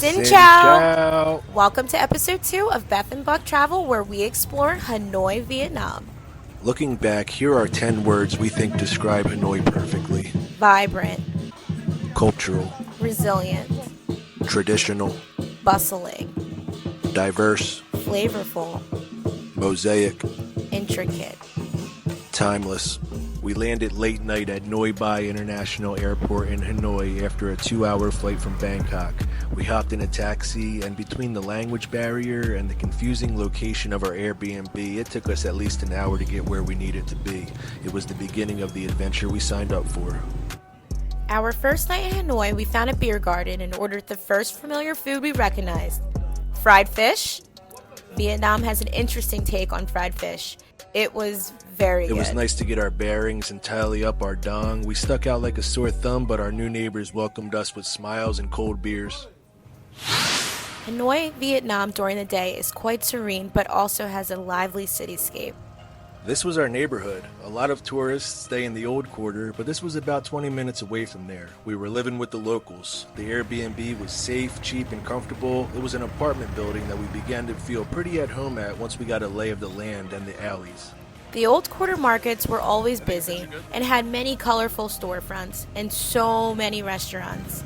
Xin Xin chào! chào! Welcome to episode 2 of Beth and Buck Travel, where we explore Hanoi, Vietnam. Looking back, here are 10 words we think describe Hanoi perfectly: Vibrant, cultural, resilient, traditional, bustling, diverse, flavorful, mosaic, intricate. timeless. We landed late night at Noi Bai International Airport in Hanoi after a 2-hour flight from Bangkok. We hopped in a taxi, and between the language barrier and the confusing location of our Airbnb, it took us at least an hour to get where we needed to be. It was the beginning of the adventure we signed up for. Our first night in Hanoi, we found a beer garden and ordered the first familiar food we recognized: fried fish. Vietnam has an interesting take on fried fish. It was very good. It was nice to get our bearings and tally up our dong. We stuck out like a sore thumb, but our new neighbors welcomed us with smiles and cold beers. Hanoi, Vietnam during the day is quite serene, but also has a lively cityscape. This was our neighborhood. A lot of tourists stay in the old quarter, but this was about 20 minutes away from there. We were living with the locals. The Airbnb was safe, cheap, and comfortable. It was an apartment building that we began to feel pretty at home at once we got a lay of the land and the alleys. The old quarter markets were always busy and had many colorful storefronts and so many restaurants.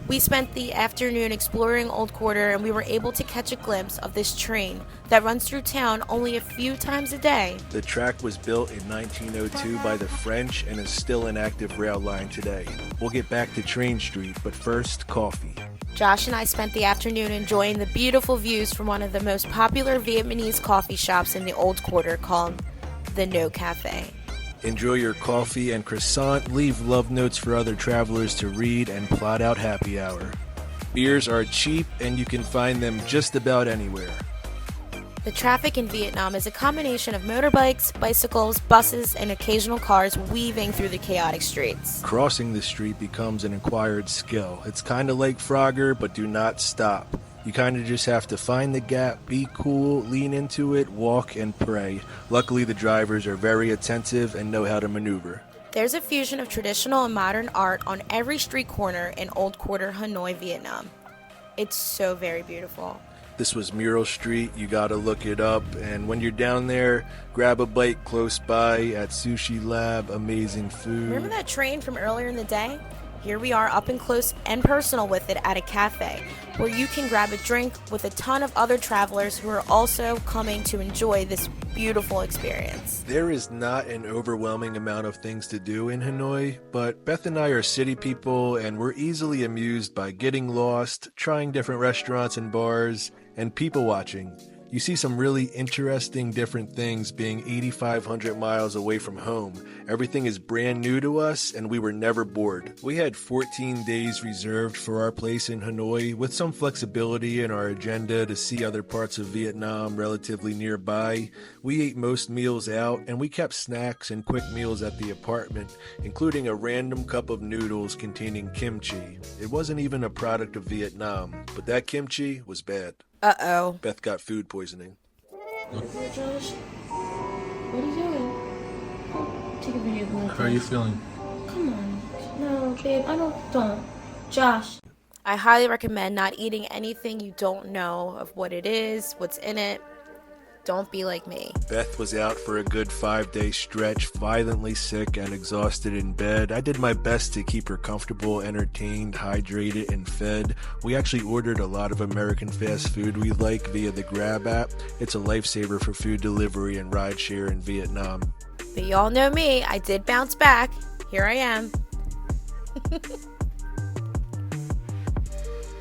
We spent the afternoon exploring Old Quarter, and we were able to catch a glimpse of this train that runs through town only a few times a day. The track was built in 1902 by the French and is still an active rail line today. We'll get back to Train Street, but first, coffee. Josh and I spent the afternoon enjoying the beautiful views from one of the most popular Vietnamese coffee shops in the Old Quarter called the No Cafe. Enjoy your coffee and croissant, leave love notes for other travelers to read, and plot out happy hour. Beers are cheap and you can find them just about anywhere. The traffic in Vietnam is a combination of motorbikes, bicycles, buses, and occasional cars weaving through the chaotic streets. Crossing the street becomes an acquired skill. It's kind of like Frogger, but do not stop. You kind of just have to find the gap, be cool, lean into it, walk, and pray. Luckily, the drivers are very attentive and know how to maneuver. There's a fusion of traditional and modern art on every street corner in Old Quarter, Hanoi, Vietnam. It's so very beautiful. This was Mural Street. You gotta look it up. And when you're down there, grab a bite close by at Sushi Lab. Amazing food. Remember that train from earlier in the day? Here we are up and close and personal with it at a cafe, where you can grab a drink with a ton of other travelers who are also coming to enjoy this beautiful experience. There is not an overwhelming amount of things to do in Hanoi, but Beth and I are city people and we're easily amused by getting lost, trying different restaurants and bars, and people watching. You see some really interesting different things being 8,500 miles away from home. Everything is brand new to us and we were never bored. We had 14 days reserved for our place in Hanoi with some flexibility in our agenda to see other parts of Vietnam relatively nearby. We ate most meals out and we kept snacks and quick meals at the apartment, including a random cup of noodles containing kimchi. It wasn't even a product of Vietnam, but that kimchi was bad. Uh-oh. Beth got food poisoning. Josh, what are you doing? Oh, take a video of How are you feeling? Come on. No, babe, don't. Josh. I highly recommend not eating anything you don't know of what it is, what's in it. Don't be like me. Beth was out for a good 5-day stretch, violently sick and exhausted in bed. I did my best to keep her comfortable, entertained, hydrated, and fed. We actually ordered a lot of American fast food we like via the Grab app. It's a lifesaver for food delivery and rideshare in Vietnam. But y'all know me, I did bounce back. Here I am.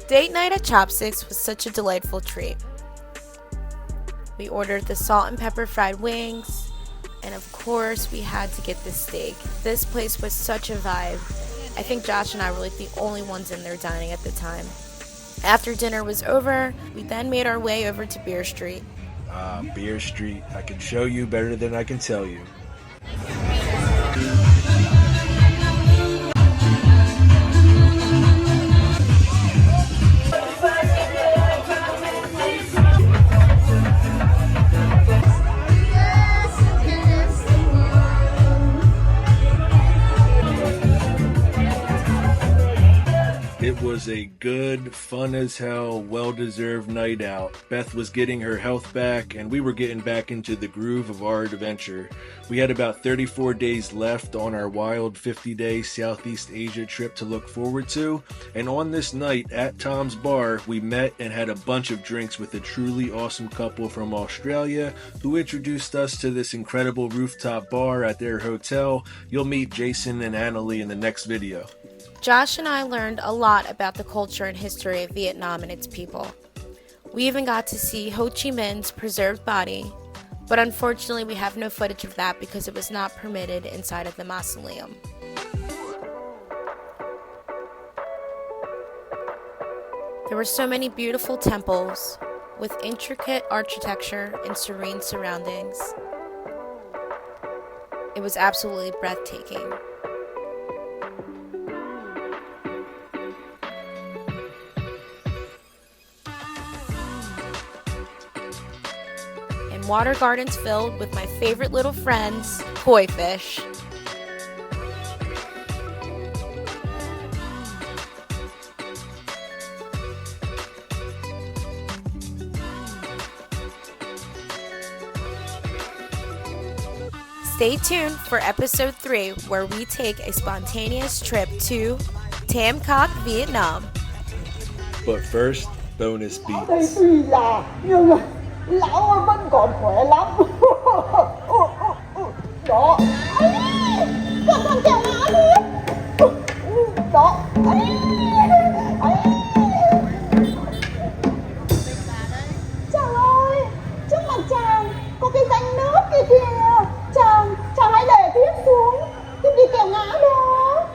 Date night at Chopsticks was such a delightful treat. We ordered the salt and pepper fried wings, and of course we had to get the steak. This place was such a vibe. I think Josh and I were like the only ones in there dining at the time. After dinner was over, we then made our way over to Beer Street. Beer Street. I can show you better than I can tell you. It was a a good, fun as hell, well-deserved night out. Beth was getting her health back, and we were getting back into the groove of our adventure. We had about 34 days left on our wild 50-day Southeast Asia trip to look forward to, and on this night at Tom's Bar, we met and had a bunch of drinks with a truly awesome couple from Australia who introduced us to this incredible rooftop bar at their hotel. You'll meet Jason and Annalie in the next video. Josh and I learned a lot about the culture and history of Vietnam and its people. We even got to see Ho Chi Minh's preserved body, but unfortunately we have no footage of that because it was not permitted inside of the mausoleum. There were so many beautiful temples with intricate architecture and serene surroundings. It was absolutely breathtaking. And water gardens filled with my favorite little friends, koi fish. Stay tuned for episode 3 where we take a spontaneous trip to Tam Coc, Vietnam. But first, bonus Đây beats. tuy già nhưng mà lão vẫn còn khỏe lắm. Đó. Ấy, cẩn thận kẹo ngã đi. Đó. Ấy. Ấy. Chàng ơi, trước mặt chàng có cái rãnh nước kia kìa. Chàng hãy để tiếp xuống, tiếp đi kẹo ngã đó.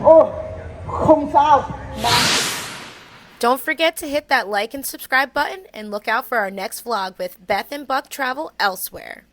Ôi, không sao. Don't forget to hit that like and subscribe button and look out for our next vlog with Beth and Buck travel elsewhere.